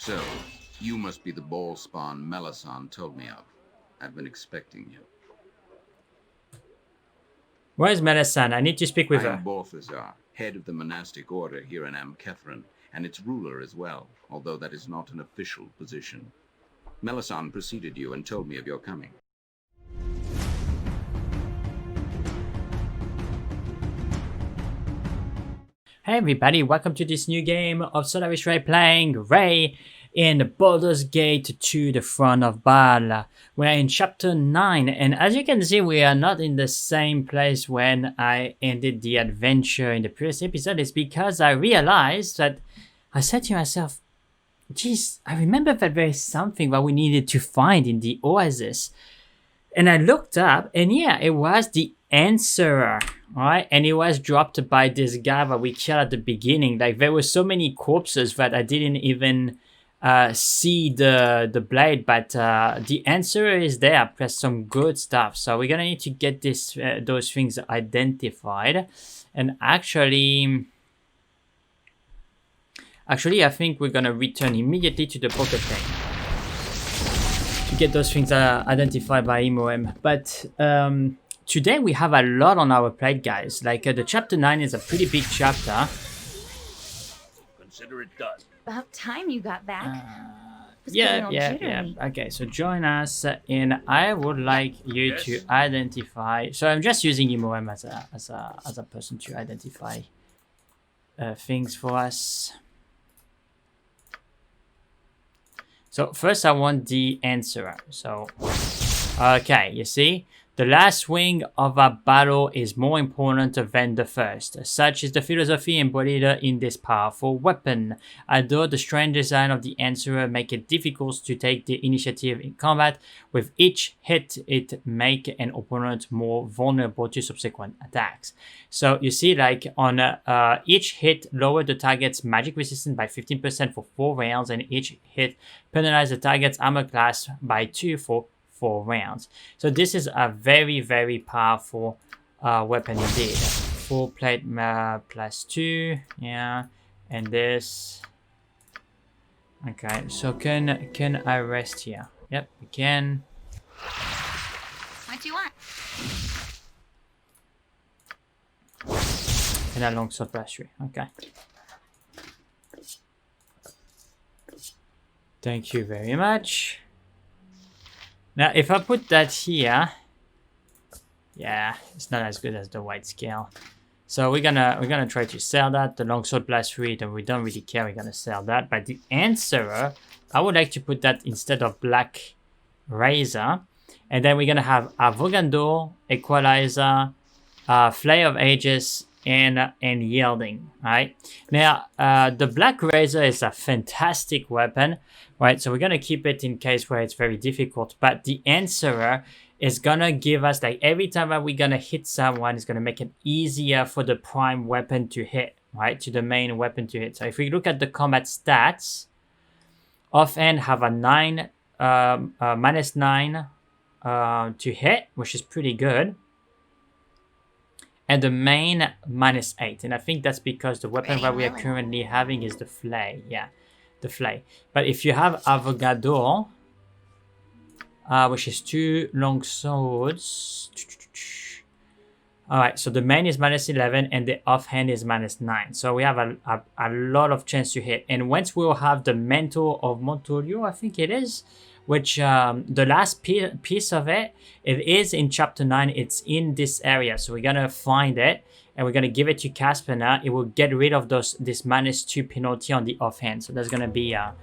So, you must be the ball spawn Melisande told me of. I've been expecting you. Where's Melisande? I need to speak with I her. am Balthazar, head of the monastic order here in Amkethran, and its ruler as well, although that is not an official position. Melisande preceded you and told me of your coming. Hey everybody, welcome to this new game of Solaris Ray playing Ray in Baldur's Gate to the Throne of Bhaal. We're in chapter 9, and as you can see, we are not in the same place when I ended the adventure in the previous episode. It's because I realized that I said to myself, geez, I remember that there is something that we needed to find in the oasis. And I looked up, and yeah, it was the answer, right? And it was dropped by this guy that we killed at the beginning. Like, there were so many corpses that I didn't even see the blade, but the answer is there, plus some good stuff. So we're gonna need to get those things identified. And actually, I think we're gonna return immediately to the pocket thing to get those things identified by MOM. But today we have a lot on our plate, guys. Like the chapter 9 is a pretty big chapter. Consider it done. About time you got back. Yeah. Okay, so join us, and I would like you to identify. So I'm just using MOM as a person to identify things for us. So first I want the answer. So, okay, you see? The last swing of a battle is more important than the first. Such is the philosophy embodied in this powerful weapon. Although the strange design of the answer make it difficult to take the initiative in combat, with each hit it make an opponent more vulnerable to subsequent attacks. So you see, like on each hit lower the target's magic resistance by 15% for 4 rounds, and each hit penalize the target's armor class by 2 for 4 rounds. So this is a very, very powerful weapon indeed. Full plate plus 2, yeah, and this. Okay, so can I rest here? Yep, we can. What do you want? And a longsword plus 3. Okay. Thank you very much. Now, if I put that here, yeah, it's not as good as the white scale. So we're gonna try to sell that. The longsword plus 3, then we don't really care. We're gonna sell that. But the answerer, I would like to put that instead of black razor, and then we're gonna have Avogando, Equalizer, Flay of Ages, and yielding. Right now, the black razor is a fantastic weapon. Right, so we're gonna keep it in case where it's very difficult, but the answerer is gonna give us, like, every time that we're gonna hit someone, it's gonna make it easier for the prime weapon to hit, right, to the main weapon to hit. So if we look at the combat stats, offhand have a -9 to hit, which is pretty good, and the main -8, and I think that's because the weapon that we are currently having is the flay. Yeah, the flay. But if you have Avogado, which is 2 long swords. Alright, so the main is -11 and the offhand is -9. So we have a lot of chance to hit. And once we'll have the Mantle of Montolio, I think it is, which the last piece of it is in chapter 9. It's in this area. So we're gonna find it and we're gonna give it to Casperna. It will get rid of this -2 penalty on the offhand. So that's gonna be our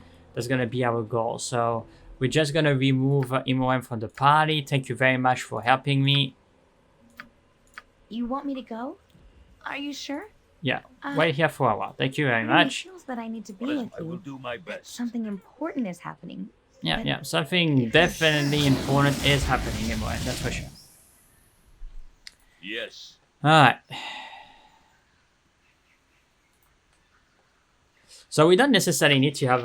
goal. So we're just gonna remove MOM from the party. Thank you very much for helping me. You want me to go? Are you sure? Yeah, wait here for a while. Thank you very much. It feels that I need to be with I will you. do my best. Something important is happening. Yeah, something definitely important is happening, MOM, that's for sure. Yes. Alright. So we don't necessarily need to have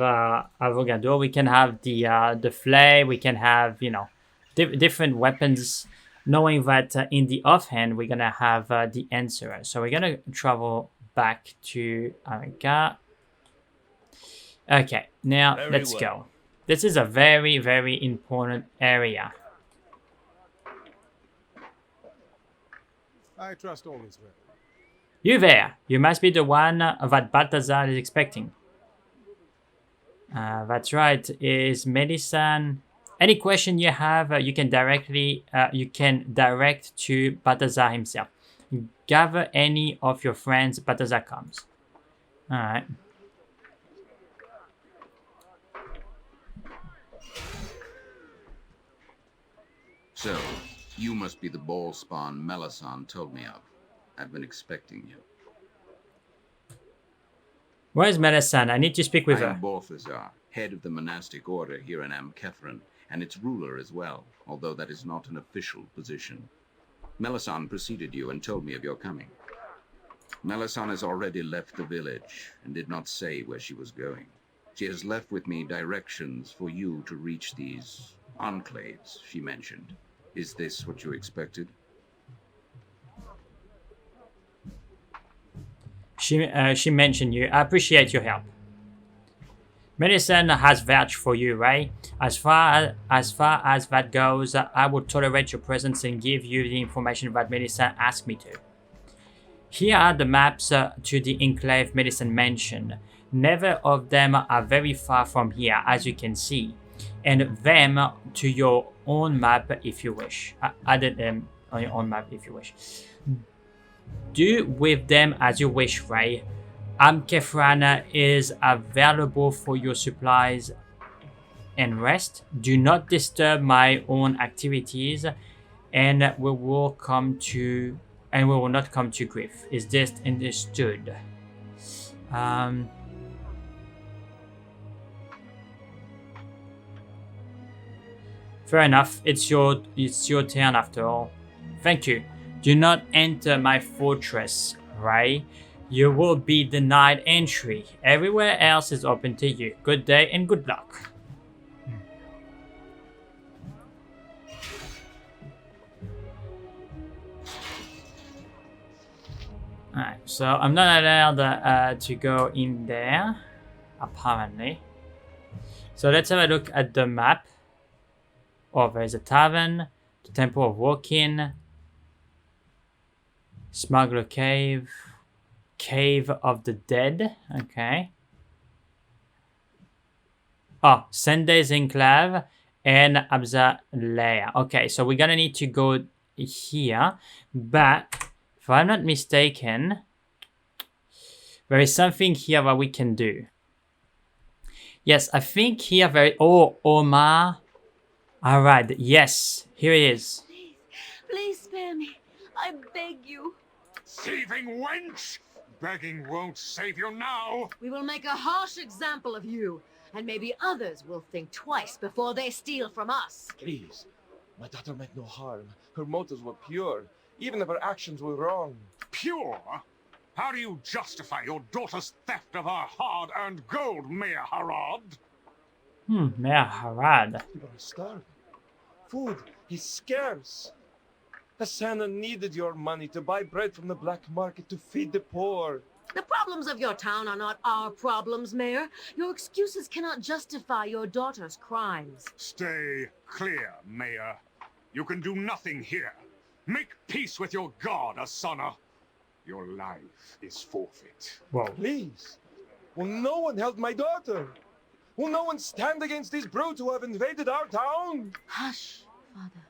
Avogado. We can have the flay. We can have, different weapons, knowing that in the offhand we're gonna have the answerer. So we're gonna travel back to America. Okay, now Very let's well. go. This is a very, very important area. I trust all is well. You there! You must be the one that Balthazar is expecting. That's right. Is Melissan? Any question you have, you can direct to Balthazar himself. Gather any of your friends. Balthazar comes. All right. So, you must be the ball spawn Melissan told me of. I've been expecting you. Where's Melissan? I need to speak with I her. am Balthazar, head of the monastic order here in Amkethran, and its ruler as well, although that is not an official position. Melissan preceded you and told me of your coming. Melissan has already left the village and did not say where she was going. She has left with me directions for you to reach these enclaves she mentioned. Is this what you expected? She mentioned you. I appreciate your help. Melissan has vouched for you, right? As far as that goes, I will tolerate your presence and give you the information that Melissan asked me to. Here are the maps to the enclave Melissan mentioned. Neither of them are very far from here, as you can see, and them to your own map if you wish. Added them on your own map if you wish. Do with them as you wish, Ray. Amkethran is available for your supplies and rest. Do not disturb my own activities, and we will not come to grief. Is this understood? Fair enough. It's your turn after all. Thank you. Do not enter my fortress, Ray. You will be denied entry. Everywhere else is open to you. Good day and good luck. Alright, so I'm not allowed to go in there, apparently. So let's have a look at the map. Oh, there's a tavern, the Temple of Wokin, Smuggler Cave, Cave of the Dead, okay. Oh, Sunday's Enclave and Abzalea. Okay, so we're gonna need to go here, but if I'm not mistaken, there is something here that we can do. Yes, I think here there. Oh, Omar. All right. Yes, here he is. Please spare me. I beg you. Thieving wench! Begging won't save you now! We will make a harsh example of you, and maybe others will think twice before they steal from us. Please, my daughter meant no harm. Her motives were pure, even if her actions were wrong. Pure? How do you justify your daughter's theft of her hard-earned gold, Mayor Harad? Mayor Harad. You are starving. Food is scarce. Hasana needed your money to buy bread from the black market to feed the poor. The problems of your town are not our problems, Mayor. Your excuses cannot justify your daughter's crimes. Stay clear, Mayor. You can do nothing here. Make peace with your god, Asana. Your life is forfeit. Whoa. Please, will no one help my daughter? Will no one stand against these brutes who have invaded our town? Hush, Father.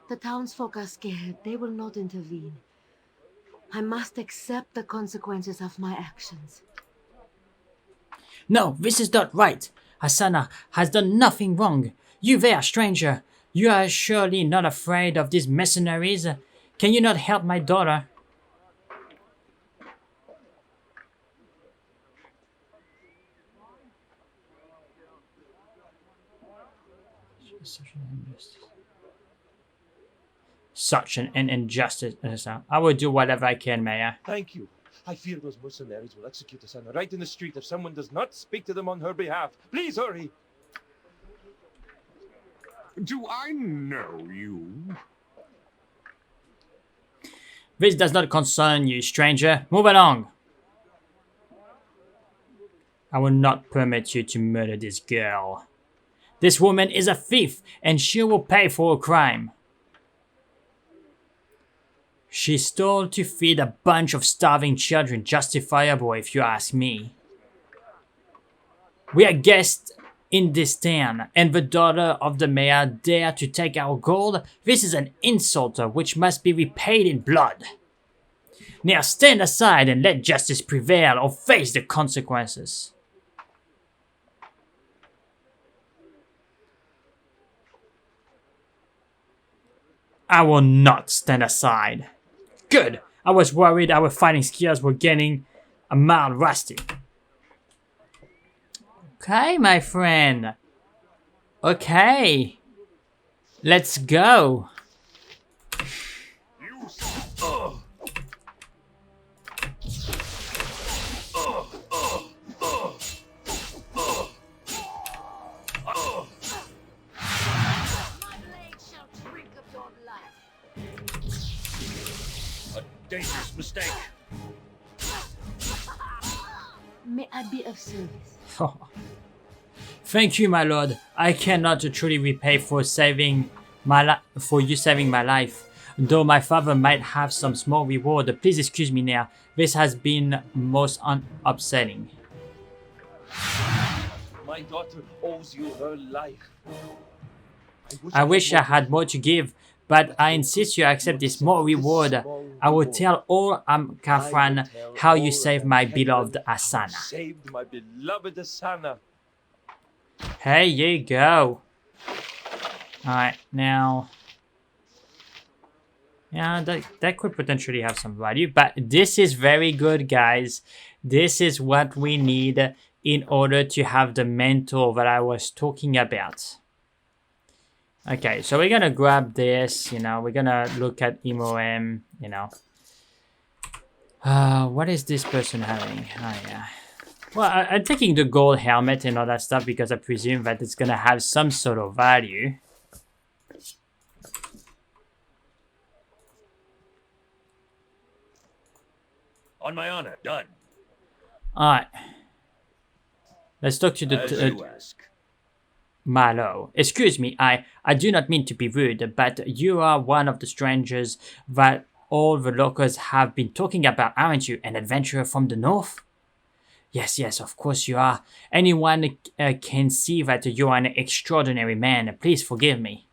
The townsfolk are scared. They will not intervene. I must accept the consequences of my actions. No, this is not right. Hasana has done nothing wrong. You there, stranger. You are surely not afraid of these mercenaries. Can you not help my daughter? Such an injustice. I will do whatever I can, Mayor. Thank you. I fear those mercenaries will execute Hasana right in the street if someone does not speak to them on her behalf. Please hurry. Do I know you? This does not concern you, stranger. Move along. I will not permit you to murder this girl. This woman is a thief, and she will pay for her crime. She stole to feed a bunch of starving children, justifiable if you ask me. We are guests in this town, and the daughter of the mayor dare to take our gold? This is an insult which must be repaid in blood. Now stand aside and let justice prevail or face the consequences. I will not stand aside. Good. I was worried our fighting skills were getting a mild rusty. Okay, my friend. Okay. Let's go. Dangerous mistake. May I be of service? Thank you, my lord. I cannot truly repay for saving for you saving my life. Though my father might have some small reward, please excuse me now. This has been most upsetting. My daughter owes you her life. I wish I had more to give, but I insist you accept this small reward. I will tell all Amkethran how you saved my beloved Asana. Saved my beloved Asana. Hey, you go. Alright, now... Yeah, that could potentially have some value, but this is very good, guys. This is what we need in order to have the mentor that I was talking about. Okay, so we're gonna grab this, you know, we're gonna look at MOM, you know. What is this person having? Oh, yeah. Well, I'm taking the gold helmet and all that stuff because I presume that it's gonna have some sort of value. On my honor, done. Alright. Let's talk to the... Malo. Excuse me, I do not mean to be rude, but you are one of the strangers that all the locals have been talking about, aren't you? An adventurer from the north? Yes, yes, of course you are. Anyone can see that you are an extraordinary man. Please forgive me.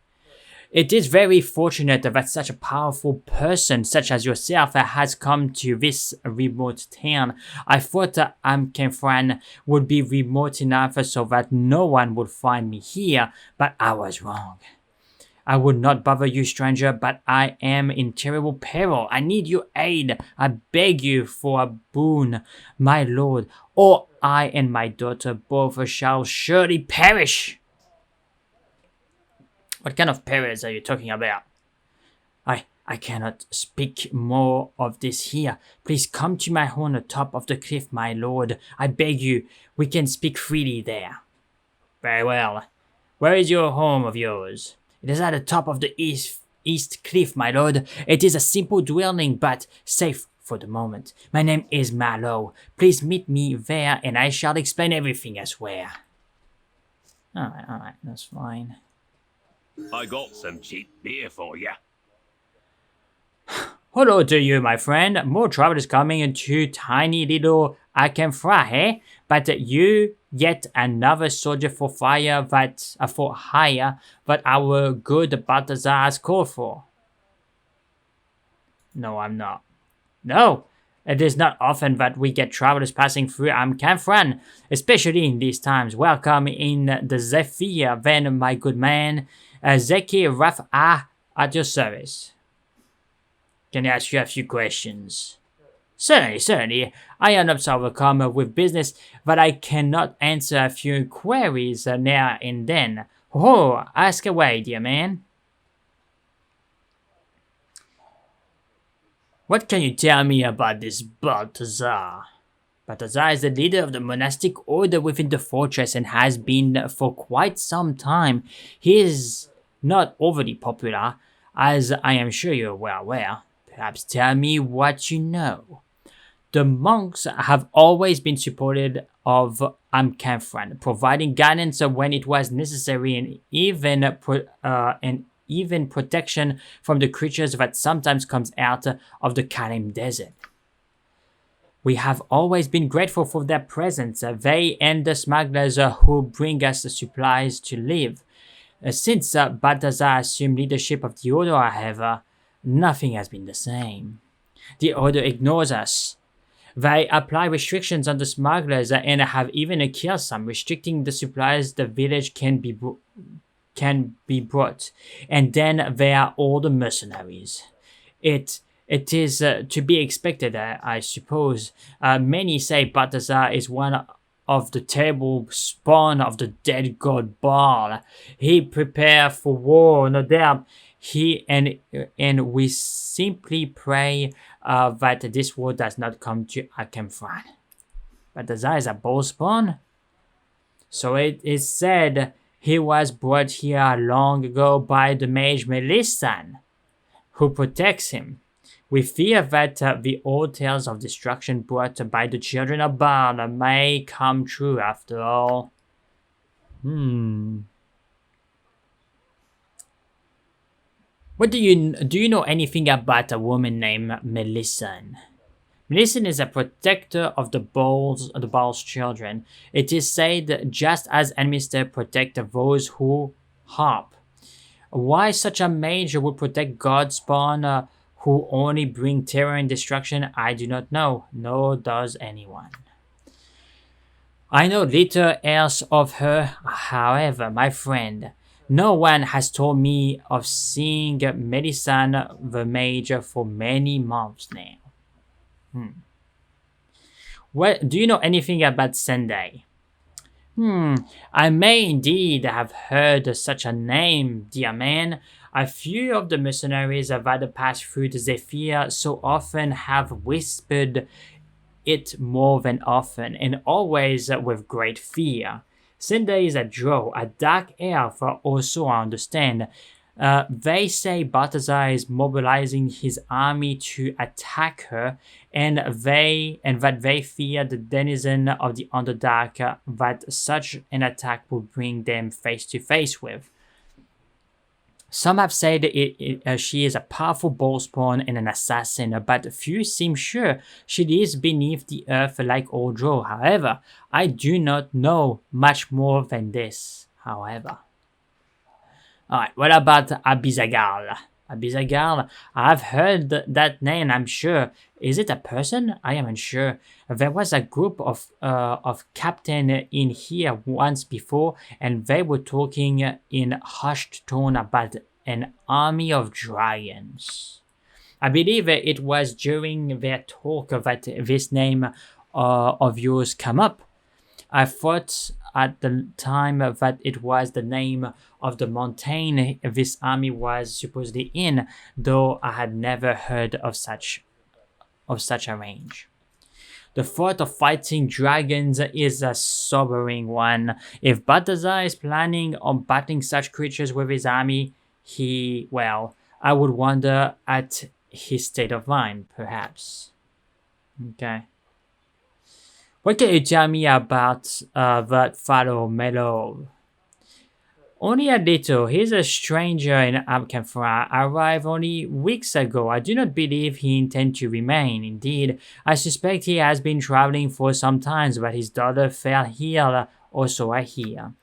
It is very fortunate that such a powerful person such as yourself has come to this remote town. I thought Amkethran would be remote enough so that no one would find me here, but I was wrong. I would not bother you, stranger, but I am in terrible peril. I need your aid. I beg you for a boon, my lord, or I and my daughter both shall surely perish. What kind of perils are you talking about? I cannot speak more of this here. Please come to my home on the top of the cliff, my lord. I beg you, we can speak freely there. Very well. Where is your home of yours? It is at the top of the east cliff, my lord. It is a simple dwelling, but safe for the moment. My name is Malo. Please meet me there, and I shall explain everything elsewhere. Alright, that's fine. I got some cheap beer for you. Hello to you, my friend. More travelers coming into tiny little Amkethran, eh? But you yet another soldier for hire that our good Balthazar has called for. No, I'm not. No, it is not often that we get travelers passing through Amkethran, especially in these times. Welcome in the Zephyr, then, my good man. Zeki Raf at your service. Can I ask you a few questions? Certainly. I am not overcome with business, but I cannot answer a few queries now and then. Oh, ask away, dear man. What can you tell me about this Balthazar? Balthazar is the leader of the monastic order within the fortress and has been for quite some time. He is not overly popular, as I am sure you are well aware. Perhaps tell me what you know. The monks have always been supported of Amkethran, providing guidance when it was necessary and even protection from the creatures that sometimes comes out of the Kalim Desert. We have always been grateful for their presence, they and the smugglers who bring us the supplies to live. Since Balthazar assumed leadership of the Order, however, nothing has been the same. The Order ignores us. They apply restrictions on the smugglers and have even killed some, restricting the supplies the village can be brought. And then there are all the mercenaries. It is to be expected, I suppose. Many say Balthazar is one of the terrible spawn of the dead god Bhaal. He prepared for war, no doubt. And we simply pray that this war does not come to Amkethran. Balthazar is a Bhaal spawn? So it is said he was brought here long ago by the mage Melissan, who protects him. We fear that the old tales of destruction brought by the children of Bhaal may come true after all. What do you know anything about a woman named Melissan? Melissan is a protector of the Bhaal's children. It is said just as enemies protect those who harp. Why such a mage would protect God's spawn who only bring terror and destruction, I do not know, nor does anyone. I know little else of her, however, my friend. No one has told me of seeing Melissan the mage for many months now. What, do you know anything about Sendai? I may indeed have heard such a name, dear man. A few of the mercenaries that pass through the Zephyr so often have whispered it more than often, and always with great fear. Sendai is a drow, a dark elf, also I understand. They say Balthazar is mobilizing his army to attack her, and that they fear the denizen of the Underdark that such an attack will bring them face to face with. Some have said she is a powerful Bhaal spawn and an assassin, but few seem sure she lives beneath the earth like all drow. However, I do not know much more than this, however. Alright, what about Abizagal? Abizagal, I've heard that name, I'm sure. Is it a person? I am unsure. There was a group of captain in here once before, and they were talking in hushed tone about an army of dragons. I believe it was during their talk that this name of yours came up. I thought at the time that it was the name of the mountain this army was supposedly in, though I had never heard of such a range. The thought of fighting dragons is a sobering one. If Balthazar is planning on battling such creatures with his army, I would wonder at his state of mind, perhaps. Okay. What can you tell me about that fellow Melo? Only a little. He's a stranger in Amkethran, arrived only weeks ago. I do not believe he intends to remain. Indeed, I suspect he has been traveling for some time, but his daughter fell ill, also I hear.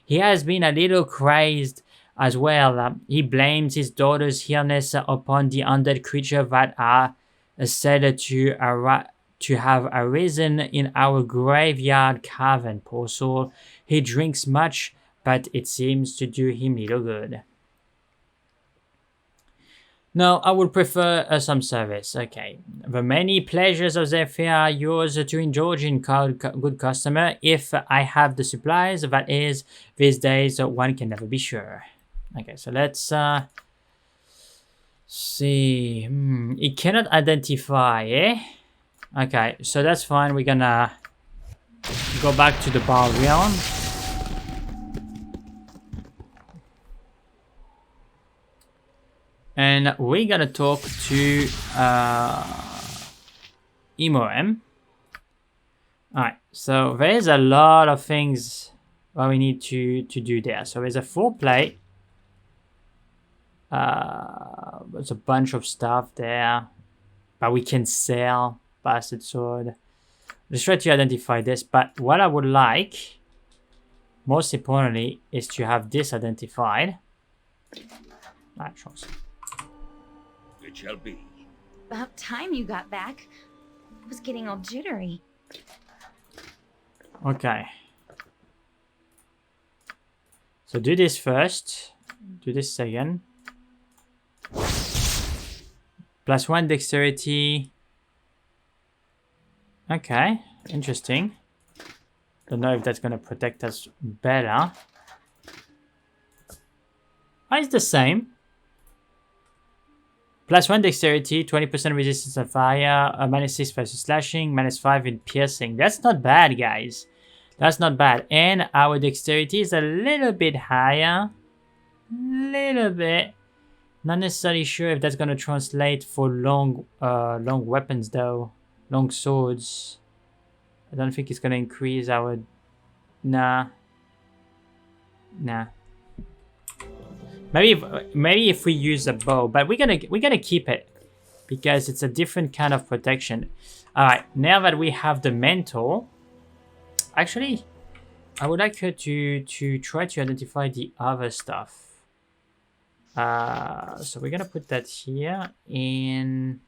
He has been a little crazed as well. He blames his daughter's illness upon the undead creature that are said to have arisen in our graveyard cavern. Poor soul. He drinks much, but it seems to do him little good. No, I would prefer some service. Okay. The many pleasures of Zephyr are yours to indulge in, good customer, if I have the supplies. That is, these days one can never be sure. Okay, so let's see. It cannot identify, eh? Okay, so that's fine. We're gonna go back to the Bhaal realm. And we're gonna talk to Imorem. Alright, so there's a lot of things what we need to do there. So there's a full plate. There's a bunch of stuff there. But we can sell. Bastard sword. Let's try to identify this. But what I would like, most importantly, is to have this identified. It shall be. About time you got back. I was getting all jittery. Okay. So do this first. Do this second. +1 dexterity. Okay, interesting. Don't know if that's gonna protect us better. Oh, it's the same. +1 dexterity, 20% resistance to fire, -6 versus slashing, -5 in piercing. That's not bad, guys. That's not bad. And our dexterity is a little bit higher. Little bit. Not necessarily sure if that's gonna translate for long weapons though. Long swords. I don't think it's gonna increase our... Nah. Maybe if we use a bow, but we're gonna keep it because it's a different kind of protection. All right, now that we have the mantle, actually, I would like her to try to identify the other stuff. So we're gonna put that here in.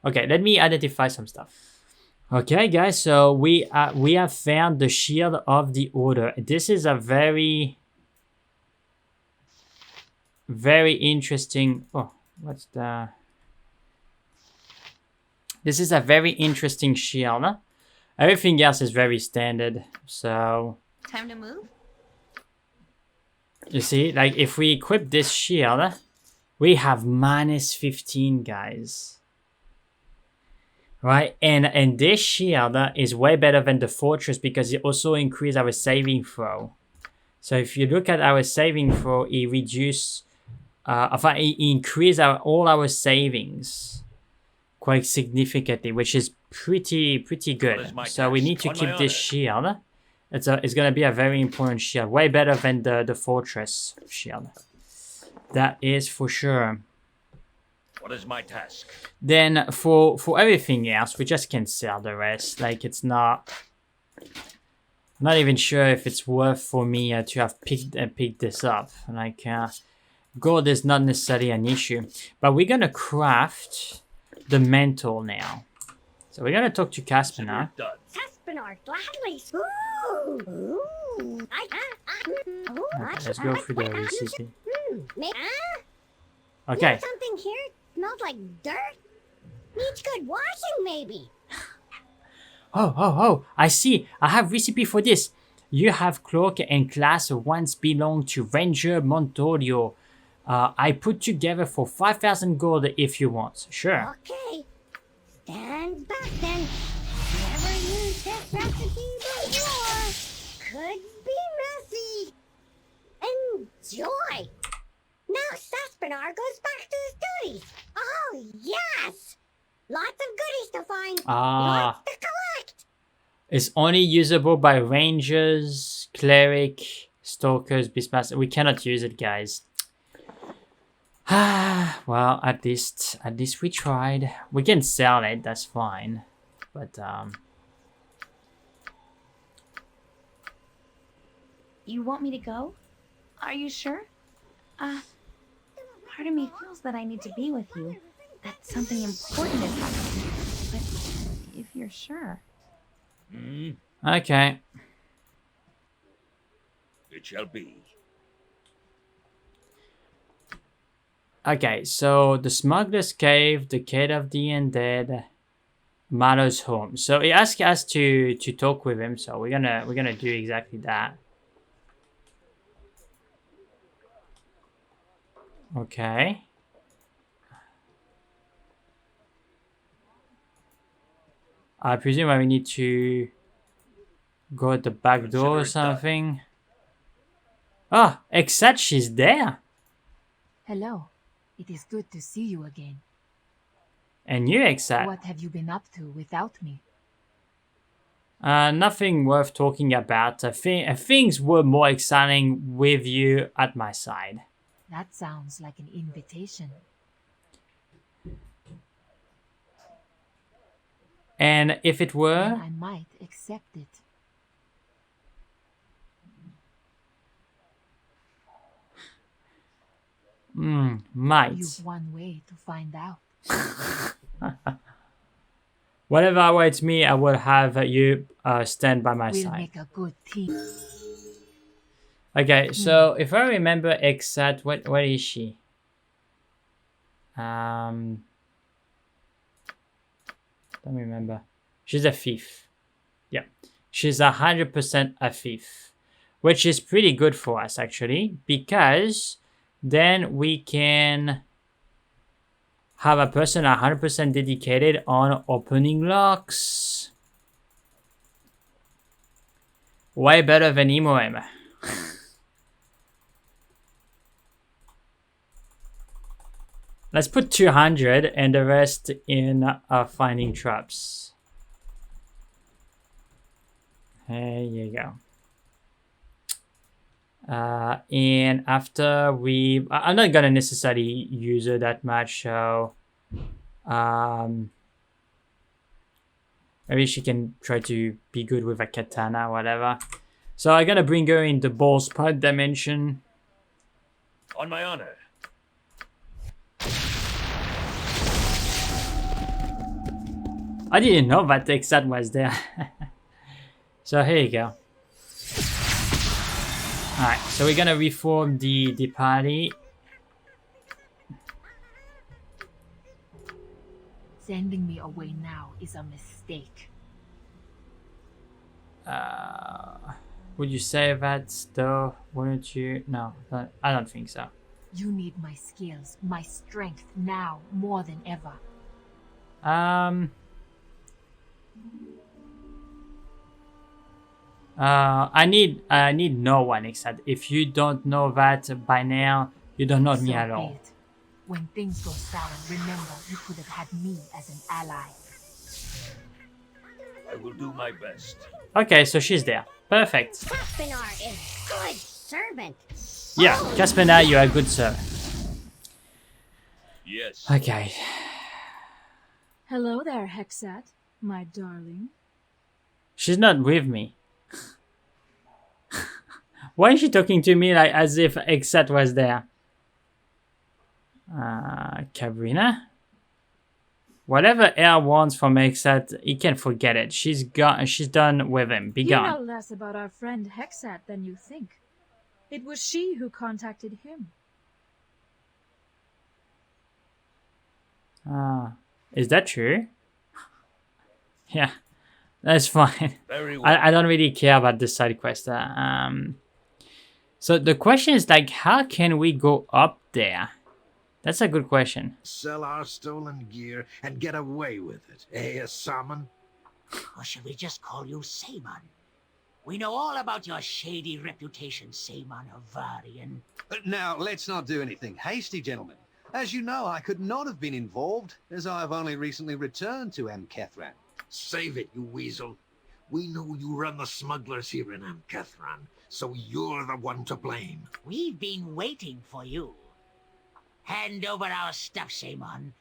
Okay, let me identify some stuff. Okay, guys, so we have found the shield of the order. This is a very interesting. Oh, what's the? This is a very interesting shield. Everything else is very standard. So. Time to move? You see, like if we equip this shield, we have -15, guys. Right, and this shield is way better than the fortress because it also increases our saving throw. So if you look at our saving throw, it reduces, it increases all our savings quite significantly, which is pretty good. So we need to keep this shield. It's gonna be a very important shield, way better than the fortress shield. That is for sure. What is my task? Then for everything else, we just can sell the rest. Like it's not. I'm not even sure if it's worth for me to have picked this up. Like gold is not necessarily an issue, but we're gonna craft the mantle now. So we're gonna talk to Casper now. Gladly. Okay, let's go through the recipe. Okay. Okay. Something here smells like dirt. Needs good washing, maybe. Oh, I see. I have recipe for this. You have cloak and class once belonged to Ranger Montorio. I put together for 5,000 gold if you want. Sure. Okay. Stand back then. Never used this recipe before. Could be messy. Enjoy. Now Saspinar goes back to his duties. Oh, yes. Lots of goodies to find. Lots to collect. It's only usable by rangers, cleric, stalkers, beastmaster. We cannot use it, guys. Well, at least we tried. We can sell it, that's fine. But You want me to go? Are you sure? Part of me feels that I need to be with you. That something important is happening. But if you're sure. okay. It shall be. Okay, so the Smuggler's Cave, the Cave of the Undead, Malo's home. So he asked us to talk with him, so we're gonna do exactly that. Okay. I presume we need to go at the back door or something. Ah, except she's there. Hello. It is good to see you again. And you, Exat. What have you been up to without me? Nothing worth talking about. Things were more exciting with you at my side. That sounds like an invitation. And if it were... Then I might accept it. Might. You've one way to find out. Whatever awaits me, I will have you stand by my We'll side. make a good team. Okay, so if I remember exact, what is she? Don't remember. She's a thief. Yeah, she's 100% a thief, which is pretty good for us actually, because then we can have a person 100% dedicated on opening locks. Way better than Imoem. Let's put 200 and the rest in finding traps. There you go. And after I'm not gonna necessarily use her that much, so maybe she can try to be good with a katana, whatever. So I'm gonna bring her in the ball spot dimension. On my honor. I didn't know that exact was there. So here you go. Alright, so we're gonna reform the party. Sending me away now is a mistake. Would you say that though? Wouldn't you? No, I don't think so. You need my skills, my strength now more than ever. I need no one except if you don't know that by now, you don't know me at all. Be it. When things go sour, remember you could have had me as an ally. I will do my best. Okay, so she's there. Perfect. Caspinar is good servant. Yeah, Caspinar, you're a good servant. Yes. Okay. Hello there, Hexat, my darling. She's not with me. Why is she talking to me like as if Hexat was there? Cabrina? Whatever Air wants from Hexat, he can forget it. She's done with him. Be You gone. know less about our friend Hexat than you think. It was she who contacted him. Is that true? Yeah, that's fine. Very well. I don't really care about this side quest. So the question is like, how can we go up there? That's a good question. Sell our stolen gear and get away with it, eh, Salmon? Or should we just call you Saemon? We know all about your shady reputation, Saemon of Varian. Now, let's not do anything hasty, gentlemen. As you know, I could not have been involved, as I have only recently returned to Amkethran. Save it, you weasel. We know you run the smugglers here in Amkethran, so you're the one to blame. We've been waiting for you. Hand over our stuff, Saemon,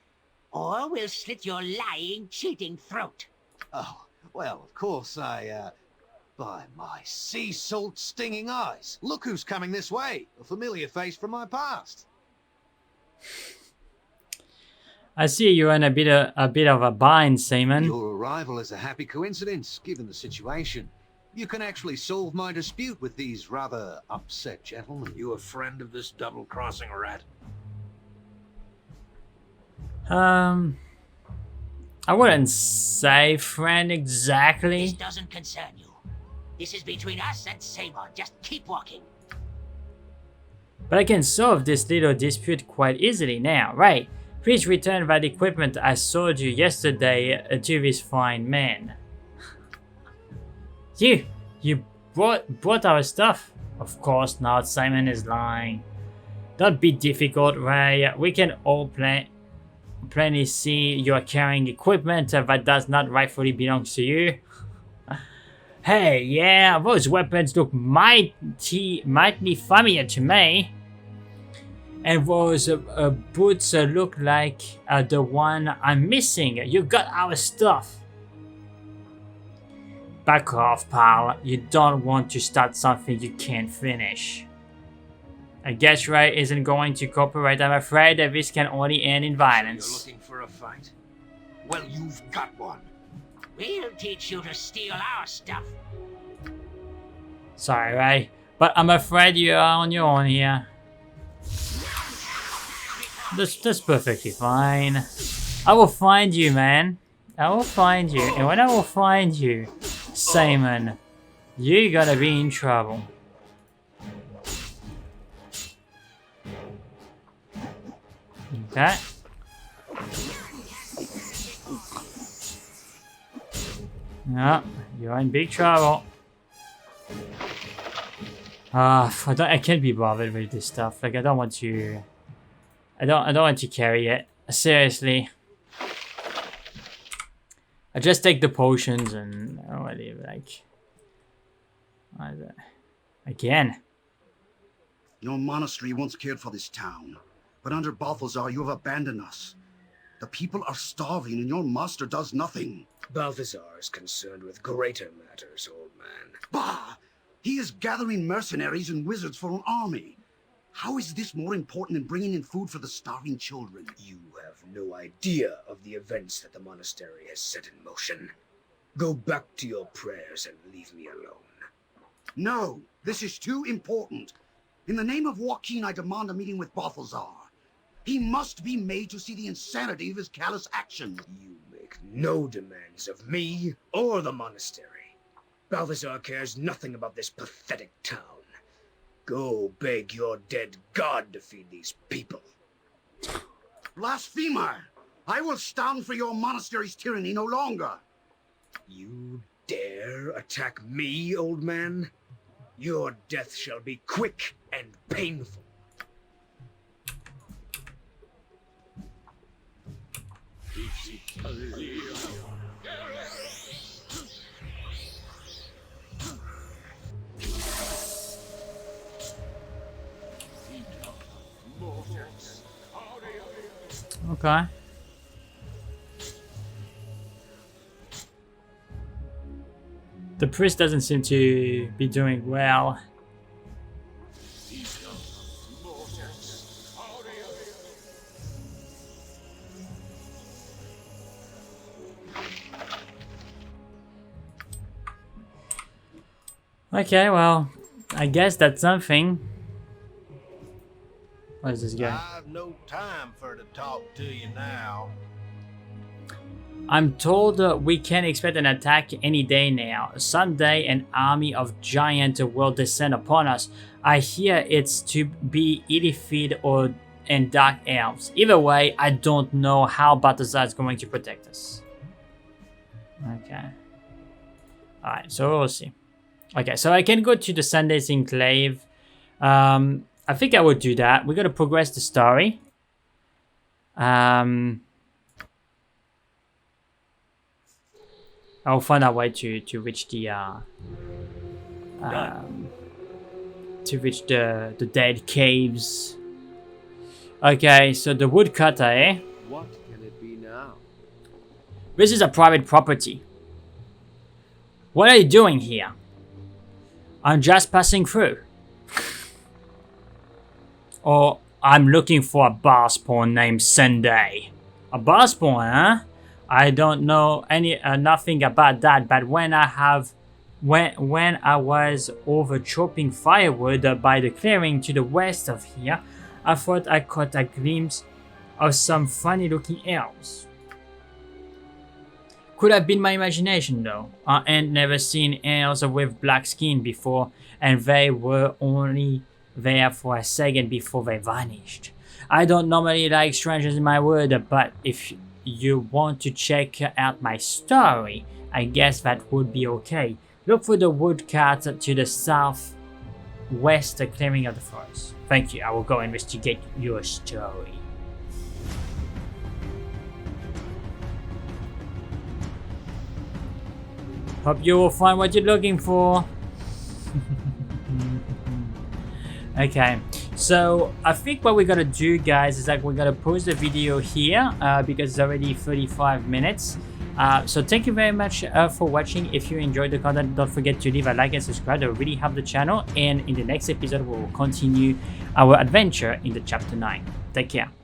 or we'll slit your lying, cheating throat. Oh, well, of course, by my sea salt stinging eyes. Look who's coming this way. A familiar face from my past. I see you're in a bit of a bind, Seaman. Your arrival is a happy coincidence, given the situation. You can actually solve my dispute with these rather upset gentlemen. You a friend of this double-crossing rat? I wouldn't say friend exactly. This doesn't concern you. This is between us and Saemon. Just keep walking. But I can solve this little dispute quite easily now, right? Please return that equipment I sold you yesterday to this fine man. You brought our stuff? Of course not, Simon is lying. Don't be difficult, Ray. We can all plainly see you are carrying equipment that does not rightfully belong to you. Hey, yeah, those weapons look mightily familiar to me. And those boots look like the one I'm missing. You got our stuff. Back off, pal. You don't want to start something you can't finish. I guess Ray isn't going to cooperate. I'm afraid that this can only end in violence. So you're looking for a fight? Well, you've got one. We'll teach you to steal our stuff. Sorry, Ray, but I'm afraid you are on your own here. That's perfectly fine. I will find you, man. I will find you, and when I will find you, Simon, you're gonna be in trouble. Okay. Yeah, you're in big trouble. I can't be bothered with this stuff. Like, I don't want to carry it. Seriously. I just take the potions and again. Your monastery once cared for this town, but under Balthazar you have abandoned us. The people are starving and your master does nothing. Balthazar is concerned with greater matters, old man. Bah! He is gathering mercenaries and wizards for an army. How is this more important than bringing in food for the starving children? You have no idea of the events that the monastery has set in motion. Go back to your prayers and leave me alone. No, this is too important. In the name of Joaquin, I demand a meeting with Balthazar. He must be made to see the insanity of his callous actions. You make no demands of me or the monastery. Balthazar cares nothing about this pathetic town. Go beg your dead god to feed these people. Blasphemer! I will stand for your monastery's tyranny no longer. You dare attack me, old man? Your death shall be quick and painful. Okay. The priest doesn't seem to be doing well. Okay, well, I guess that's something. What is this guy? I've no time for to talk to you now. I'm told we can expect an attack any day now. Someday an army of giants will descend upon us. I hear it's to be Illithid and Dark Elves. Either way, I don't know how Balthazar is going to protect us. Okay. Alright, so we'll see. Okay, so I can go to the Sunday's Enclave. I think I would do that. We're gonna progress the story. I'll find a way to reach the dead caves. Okay, so the woodcutter, eh? What can it be now? This is a private property. What are you doing here? I'm just passing through. Or I'm looking for a bar spawn named Sunday. A bar spawn, huh? I don't know nothing about that, but when I was over chopping firewood by the clearing to the west of here, I thought I caught a glimpse of some funny looking elves. Could have been my imagination though. I ain't never seen elves with black skin before, and they were only there for a second before they vanished. I don't normally like strangers in my wood, but if you want to check out my story, I guess that would be okay. Look for the woodcut to the southwest clearing of the forest. Thank you, I will go investigate your story. Hope you will find what you're looking for. Okay, so I think what we're gonna do, guys, is like we're gonna pause the video here because it's already 35 minutes. So thank you very much for watching. If you enjoyed the content, don't forget to leave a like and subscribe. That will really help the channel. And in the next episode, we will continue our adventure in the chapter 9. Take care.